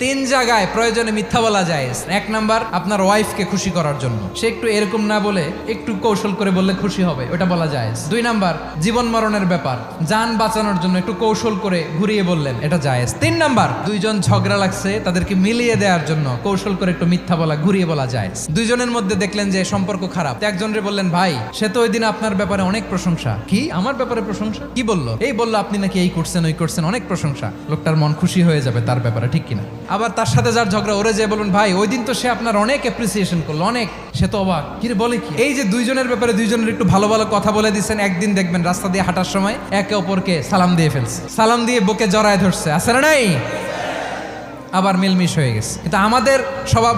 তিন জায়গায় প্রয়োজনে মিথ্যা বলা যায়। এক নাম্বার, আপনার ওয়াইফকে খুশি করার জন্য, সে একটু এরকম না বলে একটু কৌশল করে বললে খুশি হবে, ওটা বলা যায়। দুই নাম্বার, জীবন মরণের ব্যাপার, যান বাঁচানোর জন্য একটু কৌশল করে ঘুরিয়ে বললেন, এটা জায়েজ। তিন নাম্বার, দুইজন ঝগড়া লাগছে, তাদেরকে মিলিয়ে দেওয়ার জন্য কৌশল করে একটু মিথ্যা বলা, ঘুরিয়ে বলা যায়। দুইজনের মধ্যে দেখলেন যে সম্পর্ক খারাপ, একজনরে বললেন, ভাই সে তো ওই দিন আপনার ব্যাপারে অনেক প্রশংসা। কি আমার ব্যাপারে প্রশংসা? কি বললো? এই বললো আপনি নাকি এই করছেন ওই করছেন, অনেক প্রশংসা। লোকটার মন খুশি হয়ে যাবে তার ব্যাপারে, ঠিক কিনা? আবার তার সাথে যার ঝগড়া, ওরে যে বলুন, ভাই ওই দিন তো সে আপনার অনেক অ্যাপ্রিসিয়েশন করলো, অনেক, সে তো অবাক, কি রে বলে কি? এই যে দুইজনের ব্যাপারে দুইজনের একটু ভালো ভালো কথা বলে দিচ্ছেন, একদিন দেখবেন রাস্তা দিয়ে হাঁটার সময় একে অপরকে সালাম দিয়ে ফেলছে, সালাম দিয়ে বুকে জড়ায় ধরছে, আছে না নাই? আবার মিলমিশ হয়ে গেছে। কিন্তু আমাদের স্বভাব